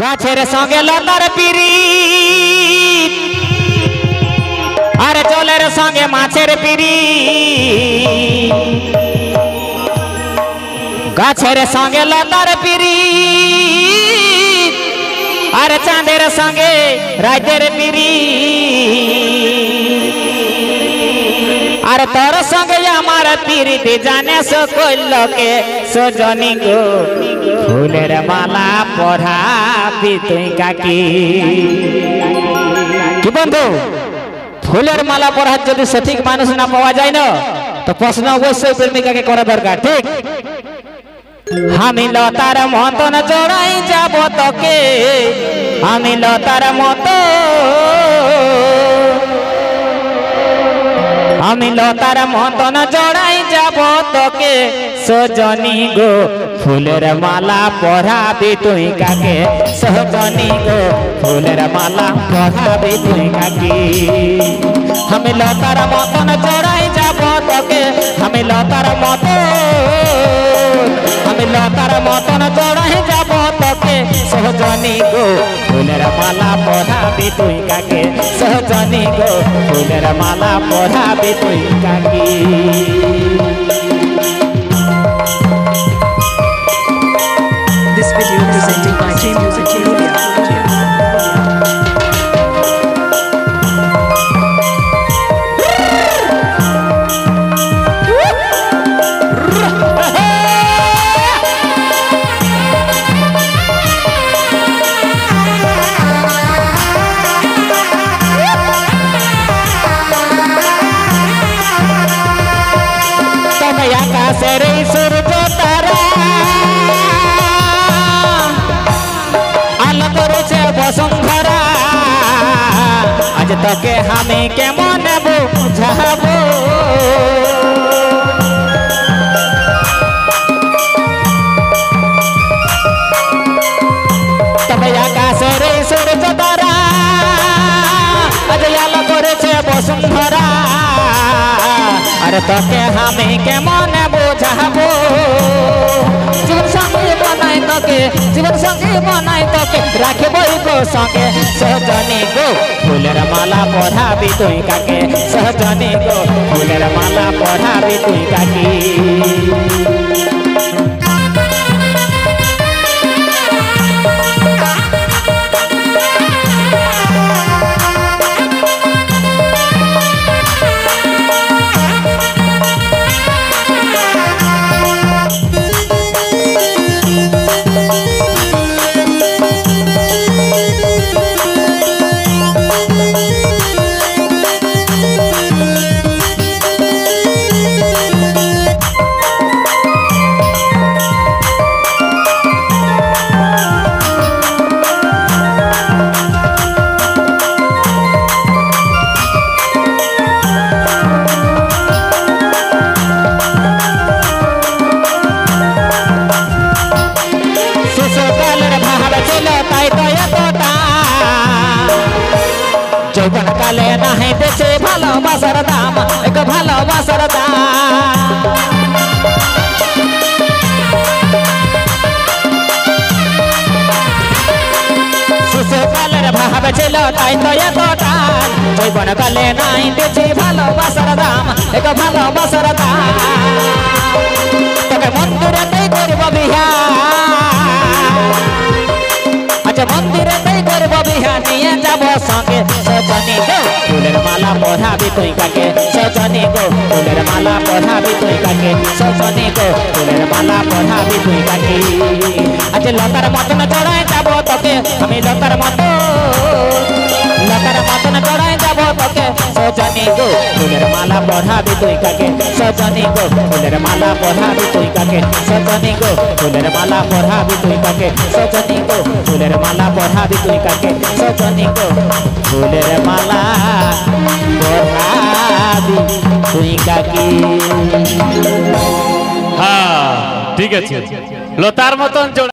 গাছের সঙ্গে লতার পিরি আর জলের সঙ্গে মাছের পিরি গাছের সঙ্গে লতার পিরি আর চাঁদের সঙ্গে রাতের পিরি আর তোর সঙ্গে আমার পিরিতে জানে সকল লোকে সজনী গো ফুলের মালা পরাবি তুই কাকি কি বন্ধু ফুলের মালা পরার যদি সঠিক মানুষ না পাওয়া যায় না তো প্রশ্ন অবশ্যই প্রেমিকাকে করা দরকার ঠিক আমি লতার মতন জড়াই যাব তোকে আমি লতার মতো আমি লতার মতন জড়াই যাব তোকে সজনী গো ফুলের মালা পরাবি তুই কাকে সজনী গো ফুলের মালা পরাবি তুই কাকে আমি লতার মতন জড়াই যাব তোকে আমি লতার মতন আমি লতার মতন জড়াই যাব তোকে সজনী গো ফুলের মালা পরাবি তুই কাকে সজনী গো ফুলের মালা পরাবি তুই কাকে This video presented by J Music Cambodia. আকাশের সূর্য তারা আলো করেছে বসুন্ধরা আজ তোকে আমি কেমন বুঝাবো তবে আকাশের সূর্য তারা আজ আলো করেছে বসুন্ধরা আর তোকে আমি কেমন বোঝাবো জীবন সঙ্গে বানাই তোকে জীবন সঙ্গে বানাই তোকে রাখবই গো সঙ্গে সজনী গো ফুলের মালা পরাবি তুই কাকে সজনী গো ফুলের মালা পরাবি তুই কাকে যৌবন কালে নাহি দেছে ভালোবাসার দাম এক ভালোবাসার দাম শিশুকালের ভাব ছিল তাই তো এতটা যৌবন কালে নাহি দেছে ভালোবাসার দাম এক ভালোবাসার দাম তোকে মন্দিরেতেই করব বিহা আচ্ছা মন্দিরেতেই করব বিহা নিয়ে যাব সঙ্গে সজনী গো ফুলের মালা পরাবি তুই কাকে সজনী গো ফুলের মালা পরাবি তুই কাকে সজনী গো ফুলের মালা পরাবি তুই কাকে আজ লতার মতন জড়াই যাব তোকে আমি লতার মতন জড়াই যাব তোকে সজনী গো ফুলের মালা পরাবি তুই কাকে সজনী গো ফুলের মালা পরাবি তুই কাকে সজনী গো ফুলের মালা পরাবি তুই কাকে সজনী গো ফুলের মালা পরাবি তুই কাকে সজনী গো ফুলের মালা পরাবি তুই কাকে হ্যাঁ ঠিক আছে লতার মতন